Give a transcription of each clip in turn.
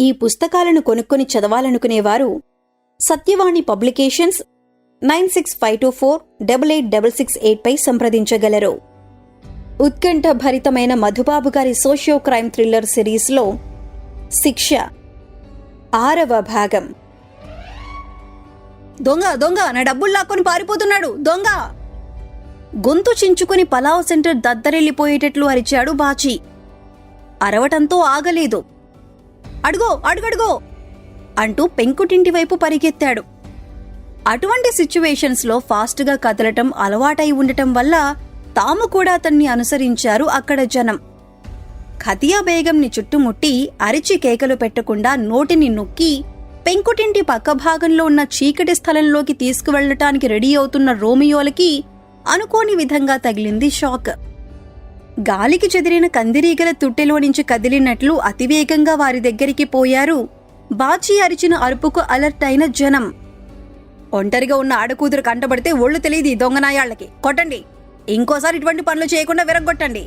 ఈ పుస్తకాలను కొనుక్కొని చదవాలనుకునేవారు సత్యవాణి పబ్లికేషన్స్ 9652488668 పై సంప్రదించగలరు. ఉత్కంఠ భరితమైన మధుబాబు గారి సోషియో క్రైమ్ థ్రిల్లర్ సిరీస్లో శిక్ష 6వ భాగం. దొంగ దొంగ, నా డబ్బులు లాక్కొని పారిపోతున్నాడు దొంగ! గొంతు చించుకుని పలావ్ సెంటర్ దద్దరెళ్లిపోయేటట్లు అరిచాడు బాచి. అరవటంతో ఆగలేదు. అడుగో అడుగడుగో అంటూ పెంకుటింటి వైపు పరిగెత్తాడు. అటువంటి సిచ్యువేషన్స్లో ఫాస్ట్గా కదలటం అలవాటై ఉండటం వల్ల తాము కూడా అతన్ని అనుసరించారు అక్కడ జనం. ఖతియా బేగంని చుట్టుముట్టి అరిచి కేకలు పెట్టకుండా నోటిని నొక్కి పెంకుటింటి పక్క భాగంలో ఉన్న చీకటి స్థలంలోకి తీసుకువెళ్లటానికి రెడీ అవుతున్న రోమియోలకి అనుకోని విధంగా తగిలింది షాక్. గాలికి చెదిరిన కందిరీగల తుట్టెలో నుంచి కదిలినట్లు అతివేగంగా వారి దగ్గరికి పోయారు బాచి అరిచిన అరుపుకు అలర్ట్ అయిన జనం. ఒంటరిగా ఉన్న ఆడకూతురు కంటబడితే ఒళ్ళు తెలియదు దొంగనాయాళ్లకి, కొట్టండి, ఇంకోసారి ఇటువంటి పనులు చేయకుండా విరగొట్టండి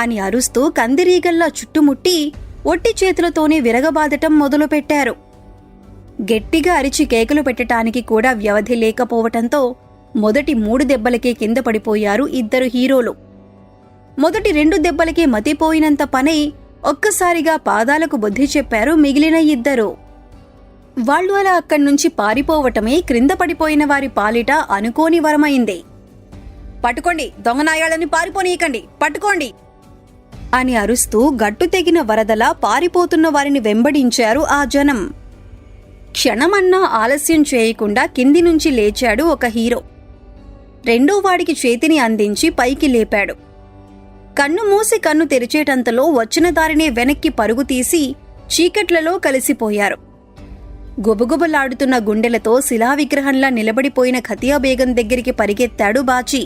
అని అరుస్తూ కందిరీగల్లా చుట్టుముట్టి ఒట్టి చేతులతోనే విరగబాదటం మొదలుపెట్టారు. గట్టిగా అరిచి కేకలు పెట్టడానికి కూడా వ్యవధి లేకపోవటంతో మొదటి 3 దెబ్బలకే కింద పడిపోయారు ఇద్దరు హీరోలు. మొదటి 2 దెబ్బలకే మతిపోయినంత పనై ఒక్కసారిగా పాదాలకు బుద్ధి చెప్పారు మిగిలిన ఇద్దరు. వాళ్లు అలా అక్కడ్నుంచి పారిపోవటమే క్రింద పడిపోయిన వారి పాలిట అనుకోని వరమైంది. పట్టుకోండి, దొంగనాయాళ్ళని పారిపోనీయకండి, పట్టుకోండి అని అరుస్తూ గట్టు తెగిన వరదలా పారిపోతున్న వారిని వెంబడించారు ఆ జనం. క్షణమన్నా ఆలస్యం చేయకుండా కింది నుంచి లేచాడు ఒక హీరో. రెండో వాడికి చేతిని అందించి పైకి లేపాడు. కన్ను మూసి కన్ను తెరిచేటంతలో వచ్చిన దారినే వెనక్కి పరుగు తీసి చీకట్లలో కలిసిపోయారు. గుబగుబలాడుతున్న గుండెలతో శిలావిగ్రహంలా నిలబడిపోయిన ఖతియా బేగం దగ్గరికి పరిగెత్తాడు బాచి.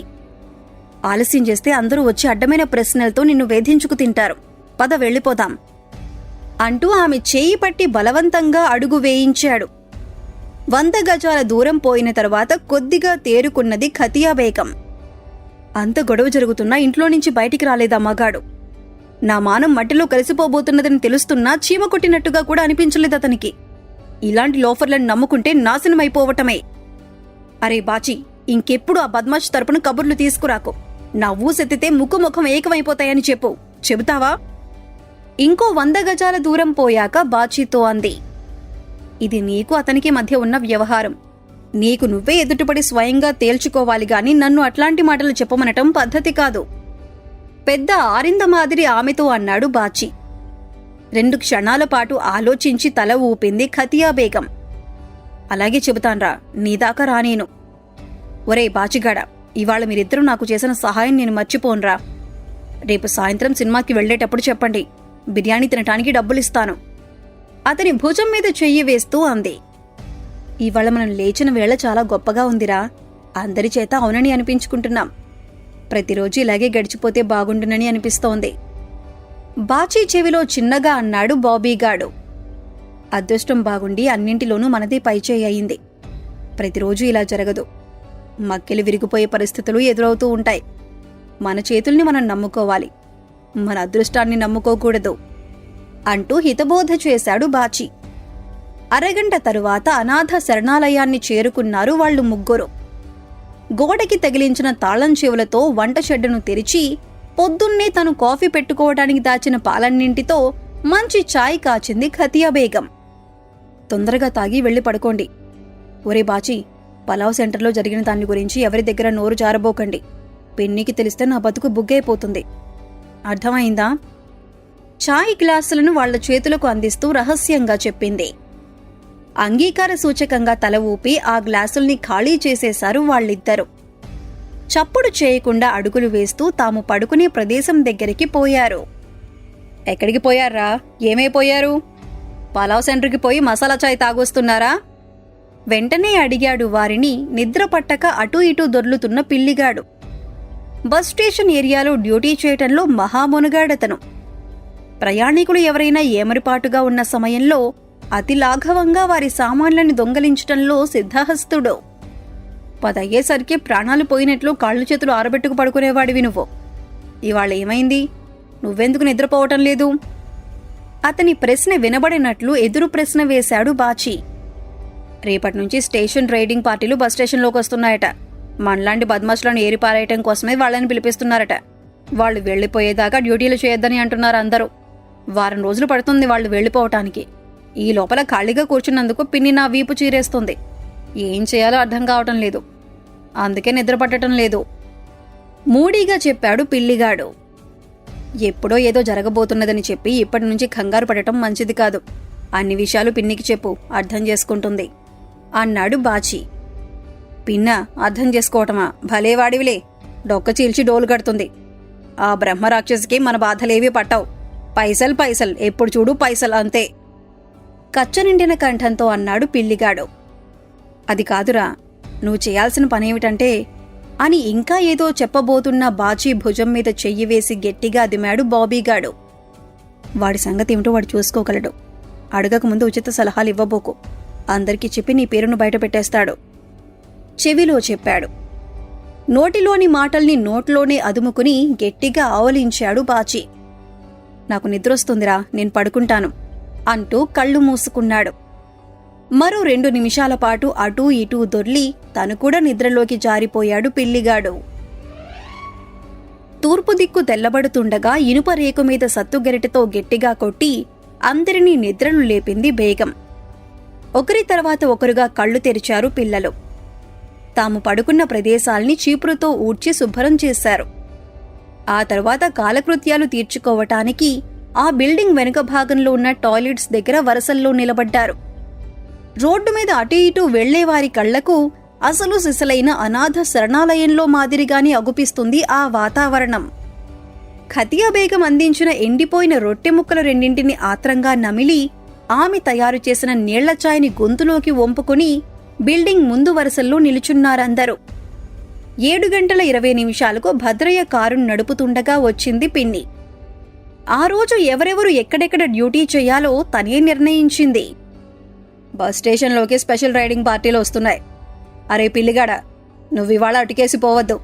ఆలస్యం చేస్తే అందరూ వచ్చి అడ్డమైన ప్రశ్నలతో నిన్ను వేధించుకు తింటారు, పద వెళ్ళిపోదాం అంటూ ఆమె చేయి పట్టి బలవంతంగా అడుగు వేయించాడు. 100 గజాల దూరం పోయిన తర్వాత కొద్దిగా తేరుకున్నది ఖతియా బేగం. అంత గొడవ జరుగుతున్నా ఇంట్లో నుంచి బయటికి రాలేదా మగాడు? నా మానం మట్టిలో కలిసిపోబోతున్నదని తెలుస్తున్నా చీమ కొట్టినట్టుగా కూడా అనిపించలేదు అతనికి. ఇలాంటి లోఫర్లను నమ్ముకుంటే నాశనమైపోవటమే. అరే బాచి, ఇంకెప్పుడు ఆ బద్మాష్ తరపున కబుర్లు తీసుకురాకు. నా ఊసెత్తితే ముఖం ఏకమైపోతాయని చెప్పు, చెబుతావా? ఇంకో 100 గజాల దూరం పోయాక బాచీతో అంది. ఇది నీకు అతనికి మధ్య ఉన్న వ్యవహారం. నీకు నువ్వే ఎదుటిపడి స్వయంగా తేల్చుకోవాలి గాని నన్ను అట్లాంటి మాటలు చెప్పమనటం పద్ధతి కాదు. పెద్ద ఆరింద మాదిరి ఆమెతో అన్నాడు బాచి. 2 క్షణాల పాటు ఆలోచించి తల ఊపింది ఖతియా బేగం. అలాగే చెబుతాన్రా, నీదాకా రానేను. ఒరే బాచిగాడ, ఇవాళ మీరిద్దరూ నాకు చేసిన సహాయం నేను మర్చిపోన్రా. రేపు సాయంత్రం సినిమాకి వెళ్లేటప్పుడు చెప్పండి, బిర్యానీ తినటానికి డబ్బులిస్తాను అతని భుజం మీద చెయ్యి వేస్తూ అంది. ఇవాళ మనం లేచిన వేళ చాలా గొప్పగా ఉందిరా. అందరి చేత అవునని అనిపించుకుంటున్నాం. ప్రతిరోజు ఇలాగే గడిచిపోతే బాగుండునని అనిపిస్తోంది. బాచీ చెవిలో చిన్నగా అన్నాడు బాబీగాడు. అదృష్టం బాగుండి అన్నింటిలోనూ మనదే పైచేయి అయింది. ప్రతిరోజు ఇలా జరగదు. మక్కెలు విరిగిపోయే పరిస్థితులు ఎదురవుతూ ఉంటాయి. మన చేతుల్ని మనం నమ్ముకోవాలి, మన అదృష్టాన్ని నమ్ముకోకూడదు అంటూ హితబోధ చేశాడు బాచి. అరగంట తరువాత అనాథ శరణాలయాన్ని చేరుకున్నారు వాళ్లు ముగ్గురు. గోడకి తగిలించిన తాళం చెవులతో వంట షెడ్డును తెరిచి పొద్దున్నే తను కాఫీ పెట్టుకోవడానికి దాచిన పాలన్నింటితో మంచి చాయ్ కాచింది ఖతియా బేగం. తొందరగా తాగి వెళ్లి పడుకోండి. ఒరే బాచి, పలావ్ సెంటర్లో జరిగిన దాని గురించి ఎవరి దగ్గర నోరు జారబోకండి. పిన్నికి తెలిస్తే నా బతుకు బుగ్గైపోతుంది. అర్థమైందా? చాయ్ గ్లాసులను వాళ్ల చేతులకు అందిస్తూ రహస్యంగా చెప్పింది. అంగీకార సూచకంగా తల ఊపి ఆ గ్లాసుల్ని ఖాళీ చేసేశారు వాళ్ళిద్దరూ. చప్పుడు చేయకుండా అడుగులు వేస్తూ తాము పడుకునే ప్రదేశం దగ్గరికి పోయారు. ఎక్కడికి పోయారా? ఏమైపోయారు? పలావ్ సెంటర్కి పోయి మసాలా చాయ్ తాగొస్తున్నారా? వెంటనే అడిగాడు వారిని నిద్ర పట్టక అటూ ఇటూ దొర్లుతున్న పిల్లిగాడు. బస్ స్టేషన్ ఏరియాలో డ్యూటీ చేయటంలో మహామునుగాడతను. ప్రయాణికులు ఎవరైనా ఏమరిపాటుగా ఉన్న సమయంలో అతి లాఘవంగా వారి సామాన్లని దొంగలించటంలో సిద్ధహస్తుడు. 10 అయ్యేసరికి ప్రాణాలు పోయినట్లు కాళ్ళు చేతులు ఆరబెట్టుకు పడుకునేవాడివి నువ్వు. ఇవాళ ఏమైంది? నువ్వెందుకు నిద్రపోవటం లేదు? అతని ప్రశ్న వినబడినట్లు ఎదురు ప్రశ్న వేశాడు బాచి. రేపటినుంచి స్టేషన్ రైడింగ్ పార్టీలు బస్ స్టేషన్లోకి వస్తున్నాయట. మనలాంటి బద్మాషులను ఏరిపారేయటం కోసమే వాళ్ళని పిలిపిస్తున్నారట. వాళ్ళు వెళ్లిపోయేదాకా డ్యూటీలు చేయొద్దని అంటున్నారు అందరూ. వారం రోజులు పడుతుంది వాళ్ళు వెళ్లిపోవటానికి. ఈ లోపల ఖాళీగా కూర్చున్నందుకు పిన్ని నా వీపు చీరేస్తుంది. ఏం చేయాలో అర్థం కావటం లేదు. అందుకే నిద్ర పట్టడం లేదు మూడీగా చెప్పాడు పిల్లిగాడు. ఎప్పుడో ఏదో జరగబోతున్నదని చెప్పి ఇప్పటి నుంచి కంగారు పడటం మంచిది కాదు. అన్ని విషయాలు పిన్నికి చెప్పు, అర్థం చేసుకుంటుంది అన్నాడు బాచి. పిన్న అర్థం చేసుకోవటమా? భలేవాడివిలే. డొక్క చీల్చి డోలు కడుతుంది. ఆ బ్రహ్మరాక్షసికి మన బాధలేవీ పట్టావు. పైసల్ పైసల్, ఎప్పుడు చూడు పైసల్ అంతే కచ్చనిండిన కంఠంతో అన్నాడు పిల్లిగాడు. అది కాదురా, నువ్వు చేయాల్సిన పనేమిటంటే అని ఇంకా ఏదో చెప్పబోతున్న బాచీ భుజం మీద చెయ్యి వేసి గట్టిగా అదిమాడు బాబీగాడు. వాడి సంగతేమిటో వాడు చూసుకోగలడు. అడగకముందు ఉచిత సలహాలు ఇవ్వబోకు. అందరికీ చెప్పి నీ పేరును బయటపెట్టేస్తాడు చెవిలో చెప్పాడు. నోటిలోని మాటల్ని నోట్లోనే అదుముకుని గట్టిగా ఆవలించాడు బాచి. నాకు నిద్రొస్తుందిరా, నేను పడుకుంటాను అంటూ కళ్ళు మూసుకున్నాడు. మరో 2 నిమిషాల పాటు అటూ ఇటూ దొర్లి తను కూడా నిద్రలోకి జారిపోయాడు పిల్లిగాడు. తూర్పు దిక్కు తెల్లబడుతుండగా ఇనుప రేకు మీద సత్తుగెరటితో గట్టిగా కొట్టి అందరినీ నిద్రను లేపింది బేగం. ఒకరి తర్వాత ఒకరుగా కళ్ళు తెరిచారు పిల్లలు. తాము పడుకున్న ప్రదేశాల్ని చీపురుతో ఊడ్చి శుభ్రం చేశారు. ఆ తర్వాత కాలకృత్యాలు తీర్చుకోవటానికి ఆ బిల్డింగ్ వెనుక భాగంలో ఉన్న టాయిలెట్స్ దగ్గర వరసల్లో నిలబడ్డారు. రోడ్డు మీద అటు ఇటూ వెళ్లేవారి కళ్లకు అసలు సిసలైన అనాథ శరణాలయంలో మాదిరిగానే అగుపిస్తుంది ఆ వాతావరణం. ఖతియా బేగం అందించిన ఎండిపోయిన రొట్టె ముక్కలు 2 ఆత్రంగా నమిలి ఆమె తయారు చేసిన నీళ్ల చాయ్ని గొంతులోకి వంపుకుని బిల్డింగ్ ముందు వరుసల్లో నిలుచున్నారందరూ. 7:20 భద్రయ్య కారును నడుపుతుండగా వచ్చింది పిన్ని. ఆ రోజు ఎవరెవరు ఎక్కడెక్కడ డ్యూటీ చేయాలో తనే నిర్ణయించింది. బస్ స్టేషన్లోకి స్పెషల్ రైడింగ్ పార్టీలు వస్తున్నాయి. అరే పిల్లిగాడ, నువ్వివాళ అటుకేసి పోవద్దు.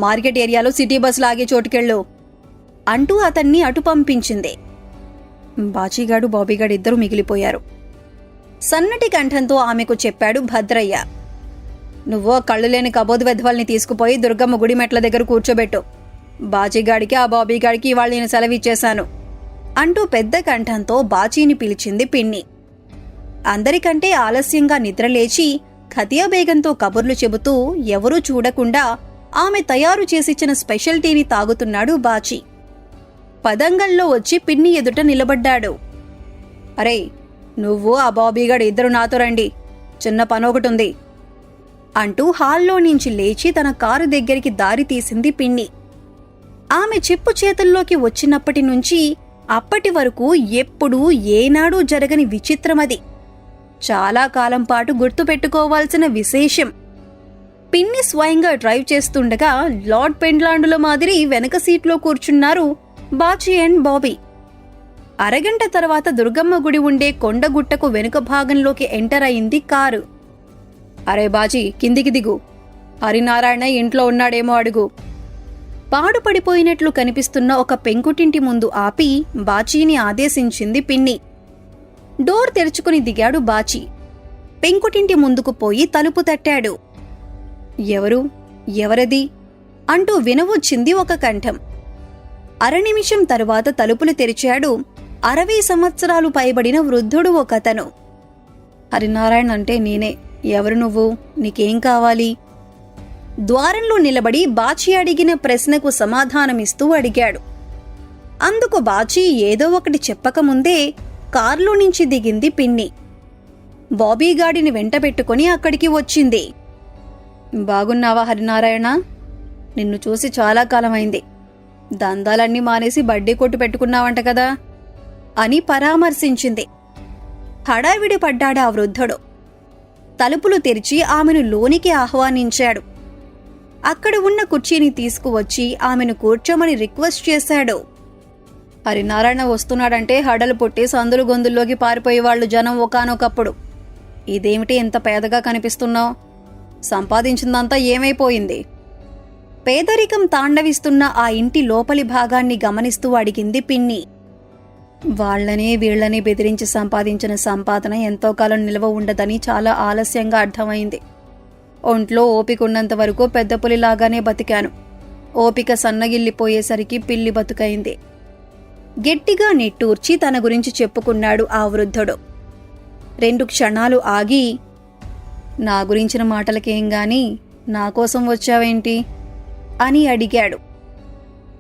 మార్కెట్ ఏరియాలో సిటీ బస్ లాగే చోటుకెళ్ళు అంటూ అతన్ని అటు పంపించింది. బాచీగాడు బాబీగాడు ఇద్దరూ మిగిలిపోయారు. సన్నటి కంఠంతో ఆమెకు చెప్పాడు భద్రయ్య. నువ్వు కళ్ళు లేని కబోదు వెధవల్ని తీసుకుపోయి దుర్గమ్మ గుడి మెట్ల దగ్గర కూర్చోబెట్టు. బాచీగాడికి ఆ బాబీగాడికి ఇవాళ నేను సెలవిచ్చేశాను అంటూ పెద్ద కంఠంతో బాచీని పిలిచింది పిన్ని. అందరికంటే ఆలస్యంగా నిద్రలేచి ఖతియా బేగంతో కబుర్లు చెబుతూ ఎవరూ చూడకుండా ఆమె తయారు చేసిచ్చిన స్పెషల్ టీని తాగుతున్నాడు బాచి. పదంగల్లో వచ్చి పిన్ని ఎదుట నిలబడ్డాడు. అరే, నువ్వు ఆ బాబీగాడు ఇద్దరు నాతో రండి, చిన్న పనొకటుంది అంటూ హాల్లో నుంచి లేచి తన కారు దగ్గరికి దారి తీసింది పిన్ని. ఆమె చెప్పు చేతుల్లోకి వచ్చినప్పటి నుంచి అప్పటి వరకు ఎప్పుడూ ఏనాడూ జరగని విచిత్రమది. చాలా కాలం పాటు గుర్తుపెట్టుకోవాల్సిన విశేషం. పిన్ని స్వయంగా డ్రైవ్ చేస్తుండగా లార్డ్ పెండ్లాండుల మాదిరి వెనక సీట్లో కూర్చున్నారు బాచి అండ్ బాబీ. అరగంట తర్వాత దుర్గమ్మ గుడి ఉండే కొండగుట్టకు వెనుక భాగంలోకి ఎంటర్ అయింది కారు. అరే బాజీ, కిందికి దిగు. హరినారాయణ ఇంట్లో ఉన్నాడేమో అడుగు. పాడుపడిపోయినట్లు కనిపిస్తున్న ఒక పెంకుటింటి ముందు ఆపి బాచీని ఆదేశించింది పిన్ని. డోర్ తెరుచుకుని దిగాడు బాచి. పెంకుటింటి ముందుకు పోయి తలుపు తట్టాడు. ఎవరు? ఎవరది అంటూ వినవచ్చింది ఒక కంఠం. అరనిమిషం తరువాత తలుపులు తెరిచాడు 60 సంవత్సరాలు పైబడిన వృద్ధుడు ఒకతను. హరినారాయణ అంటే నేనే. ఎవరు నువ్వు? నీకేం కావాలి? ద్వారంలో నిలబడి బాచి అడిగిన ప్రశ్నకు సమాధానమిస్తూ అడిగాడు. అందుకు బాచి ఏదో ఒకటి చెప్పకముందే కారులో నుంచి దిగింది పిన్ని. బాబీగాడిని వెంటబెట్టుకుని అక్కడికి వచ్చింది. బాగున్నావా హరినారాయణ? నిన్ను చూసి చాలా కాలమైంది. దందాలన్నీ మానేసి బడ్డీ కొట్టు పెట్టుకున్నావంట కదా అని పరామర్శించింది. హడావిడి పడ్డాడా ఆ వృద్ధుడు. తలుపులు తెరిచి ఆమెను లోనికి ఆహ్వానించాడు. అక్కడ ఉన్న కుర్చీని తీసుకువచ్చి ఆమెను కూర్చోమని రిక్వెస్ట్ చేశాడు. హరినారాయణ వస్తున్నాడంటే హడలు పుట్టి సందులు గొంతుల్లోకి పారిపోయేవాళ్లు జనం ఒకానొకప్పుడు. ఇదేమిటి ఎంత పేదగా కనిపిస్తున్నావు? సంపాదించిందంతా ఏమైపోయింది? పేదరికం తాండవిస్తున్న ఆ ఇంటి లోపలి భాగాన్ని గమనిస్తూ అడిగింది పిన్ని. వాళ్లనే వీళ్లని బెదిరించి సంపాదించిన సంపాదన ఎంతో కాలం నిల్వ ఉండదని చాలా ఆలస్యంగా అర్థమైంది. ఒంట్లో ఓపిక ఉన్నంత వరకు పెద్ద పులిలాగానే బతికాను. ఓపిక సన్నగిల్లిపోయేసరికి పిల్లి బతుకైంది. గట్టిగా నిట్టూర్చి తన గురించి చెప్పుకున్నాడు ఆ వృద్ధుడు. 2 క్షణాలు ఆగి, నా గురించిన మాటలకేం గాని నా కోసం వచ్చావేంటి అని అడిగాడు.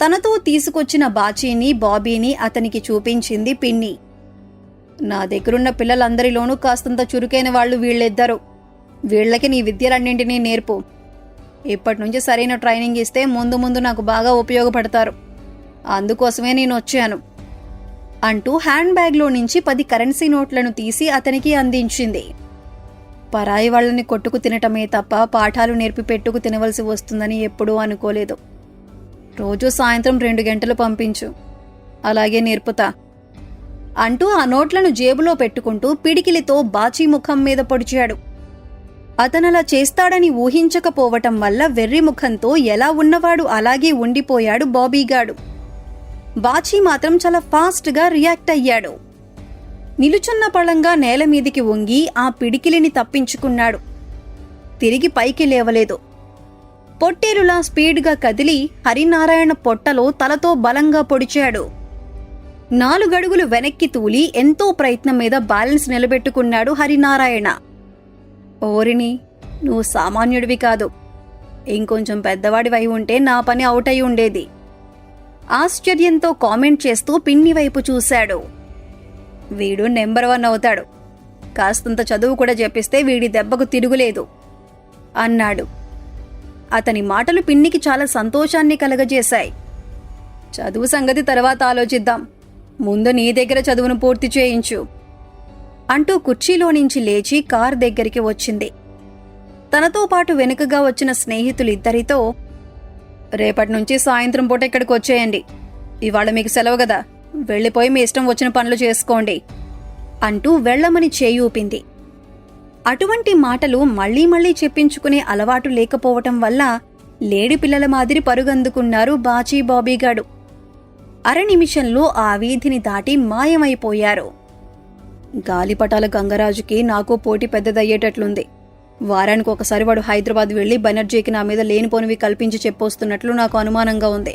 తనతో తీసుకొచ్చిన బాచీని బాబీని అతనికి చూపించింది పిన్ని. నా దగ్గరున్న పిల్లలందరిలోనూ కాస్తంత చురుకైన వాళ్ళు వీళ్ళిద్దరు. వీళ్ళకి నీ విద్యలన్నింటినీ నేర్పు. ఇప్పటినుంచి సరైన ట్రైనింగ్ ఇస్తే ముందు ముందు నాకు బాగా ఉపయోగపడతారు. అందుకోసమే నేను వచ్చాను అంటూ హ్యాండ్ బ్యాగ్లో నుంచి 10 కరెన్సీ నోట్లను తీసి అతనికి అందించింది. పరాయి వాళ్ళని కొట్టుకు తినటమే తప్ప పాఠాలు నేర్పి పెట్టుకు తినవలసి వస్తుందని ఎప్పుడూ అనుకోలేదు. రోజూ సాయంత్రం 2 గంటలు పంపించు, అలాగే నేర్పుతా అంటూ ఆ నోట్లను జేబులో పెట్టుకుంటూ పిడికిలితో బాచీ ముఖం మీద పొడిచాడు. అతనలా చేస్తాడని ఊహించకపోవటం వల్ల వెర్రి ముఖంతో ఎలా ఉన్నవాడు అలాగే ఉండిపోయాడు బాబీగాడు. బాచీ మాత్రం చాలా ఫాస్ట్గా రియాక్ట్ అయ్యాడు. నిలుచున్న పళంగా నేల మీదికి వంగి ఆ పిడికిలిని తప్పించుకున్నాడు. తిరిగి పైకి లేవలేదు. పొట్టేలులా స్పీడ్గా కదిలి హరినారాయణ పొట్టలో తలతో బలంగా పొడిచాడు. 4 అడుగులు వెనక్కి తూలి ఎంతో ప్రయత్నం మీద బ్యాలెన్స్ నిలబెట్టుకున్నాడు హరినారాయణ. ఓరిని, నువ్వు సామాన్యుడివి కాదు. ఇంకొంచెం పెద్దవాడివై ఉంటే నా పని అవుట్ అయి ఉండేది. ఆశ్చర్యంతో కామెంట్ చేస్తూ పిన్ని వైపు చూశాడు. వీడు నెంబర్ 1 అవుతాడు. కాస్తంత చదువు కూడా చెప్పిస్తే వీడి దెబ్బకు తిరుగులేదు అన్నాడు. అతని మాటలు పిన్నికి చాలా సంతోషాన్ని కలగజేశాయి. చదువు సంగతి తర్వాత ఆలోచిద్దాం, ముందు నీ దగ్గర చదువును పూర్తి చేయించు అంటూ కుర్చీలో నుంచి లేచి కార్ దగ్గరికి వచ్చింది. తనతో పాటు వెనుకగా వచ్చిన స్నేహితులిద్దరితో, రేపటి నుంచి సాయంత్రం పూట ఇక్కడికి వచ్చేయండి. ఇవాళ మీకు సెలవు కదా, వెళ్ళిపోయి మీ ఇష్టం వచ్చిన పనులు చేసుకోండి అంటూ వెళ్లమని చేయూపింది. అటువంటి మాటలు మళ్లీ మళ్లీ చెప్పించుకునే అలవాటు లేకపోవటం వల్ల లేడి పిల్లల మాదిరి పరుగందుకున్నారు బాచీ బాబీగాడు. 1/2 నిమిషంలో ఆ వీధిని దాటి మాయమైపోయారు. గాలిపటాల గంగరాజుకి నాకు పోటీ పెద్దదయ్యేటట్లుంది. వారానికి ఒకసారి వాడు హైదరాబాద్ వెళ్లి బెనర్జీకి నా మీద లేనిపోనివి కల్పించి చెప్పొస్తున్నట్లు నాకు అనుమానంగా ఉంది.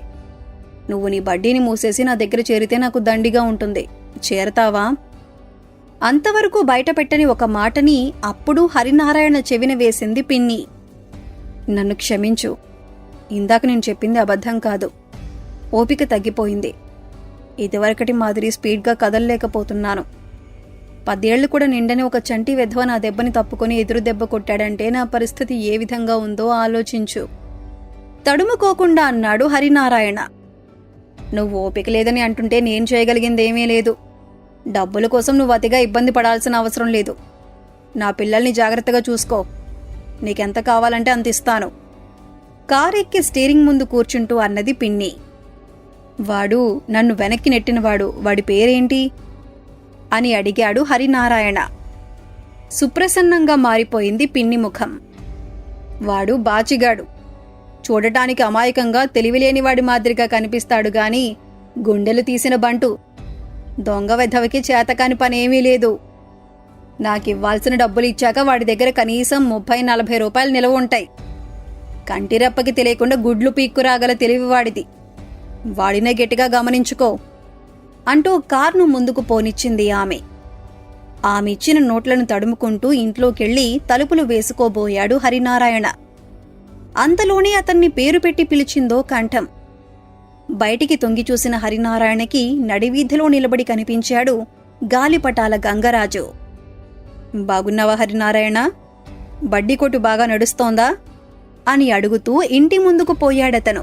నువ్వు నీ బడ్డీని మూసేసి నా దగ్గర చేరితే నాకు దండిగా ఉంటుంది. చేరతావా? అంతవరకు బయటపెట్టని ఒక మాటని అప్పుడు హరినారాయణ చెవిన వేసింది పిన్ని. నన్ను క్షమించు. ఇందాక నేను చెప్పింది అబద్ధం కాదు. ఓపిక తగ్గిపోయింది. ఇదివరకటి మాదిరి స్పీడ్గా కదలలేకపోతున్నాను. 10 ఏళ్లు కూడా నిండని ఒక చంటి వెధవ నా దెబ్బని తప్పుకొని ఎదురు దెబ్బ కొట్టాడంటే నా పరిస్థితి ఏ విధంగా ఉందో ఆలోచించు తడుముకోకుండా అన్నాడు హరినారాయణ. నువ్వు ఓపిక లేదని అంటుంటే నేను చేయగలిగిందేమీ లేదు. డబ్బుల కోసం నువ్వు అతిగా ఇబ్బంది పడాల్సిన అవసరం లేదు. నా పిల్లల్ని జాగ్రత్తగా చూసుకో. నీకెంత కావాలంటే అంత ఇస్తాను కారెక్కి స్టీరింగ్ ముందు కూర్చుంటూ అన్నది పిన్ని. వాడు నన్ను వెనక్కి నెట్టినవాడు, వాడి పేరేంటి అని అడిగాడు హరినారాయణ. సుప్రసన్నంగా మారిపోయింది పిన్ని ముఖం. వాడు బాచిగాడు. చూడటానికి అమాయకంగా తెలివిలేనివాడి మాదిరిగా కనిపిస్తాడు గాని గుండెలు తీసిన బంటు. దొంగ వెధవకి చేతకాని పనేమీ లేదు. నాకివ్వాల్సిన డబ్బులు ఇచ్చాక వాడి దగ్గర కనీసం 30-40 రూపాయలు నిలవ ఉంటాయి. కంటిరెప్పకి తెలియకుండా గుడ్లు పీక్కురాగల తెలివి వాడిది. వాడినే గట్టిగా గమనించుకో అంటూ కార్ను ముందుకు పోనిచ్చింది ఆమె. ఆమెచ్చిన నోట్లను తడుముకుంటూ ఇంట్లోకెళ్లి తలుపులు వేసుకోబోయాడు హరినారాయణ. అంతలోనే అతన్ని పేరు పెట్టి పిలిచిందో కంఠం. బయటికి తొంగి చూసిన హరినారాయణకి నడివీధిలో నిలబడి కనిపించాడు గాలిపటాల గంగరాజు. బాగున్నావా హరినారాయణ? బడ్డీ కొట్టు బాగా నడుస్తోందా అని అడుగుతూ ఇంటి ముందుకు పోయాడతను.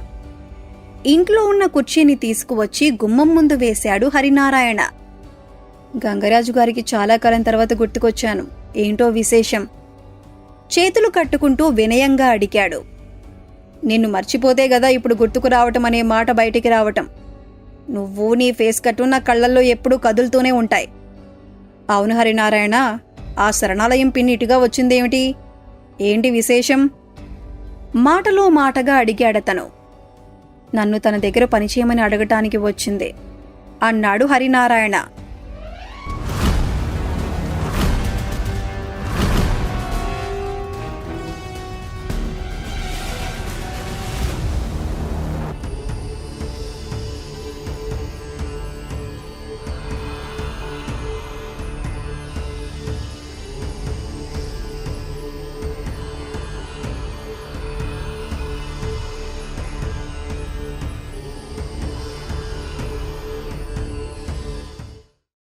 ఇంట్లో ఉన్న కుర్చీని తీసుకువచ్చి గుమ్మం ముందు వేశాడు హరినారాయణ. గంగరాజు గారికి చాలా కాలం తర్వాత గుర్తుకొచ్చాను. ఏంటో విశేషం? చేతులు కట్టుకుంటూ వినయంగా అడిగాడు. నిన్ను మర్చిపోతే గదా ఇప్పుడు గుర్తుకు రావటం అనే మాట బయటికి రావటం. నువ్వు నీ ఫేస్ కట్టు నా కళ్లల్లో ఎప్పుడూ కదులుతూనే ఉంటాయి. అవును హరినారాయణ, ఆ శరణాలయం పిన్ని ఇటుగా వచ్చిందేమిటి? ఏంటి విశేషం? మాటలో మాటగా అడిగాడతను. నన్ను తన దగ్గర పనిచేయమని అడగటానికి వచ్చింది. అన్నాడు హరినారాయణ.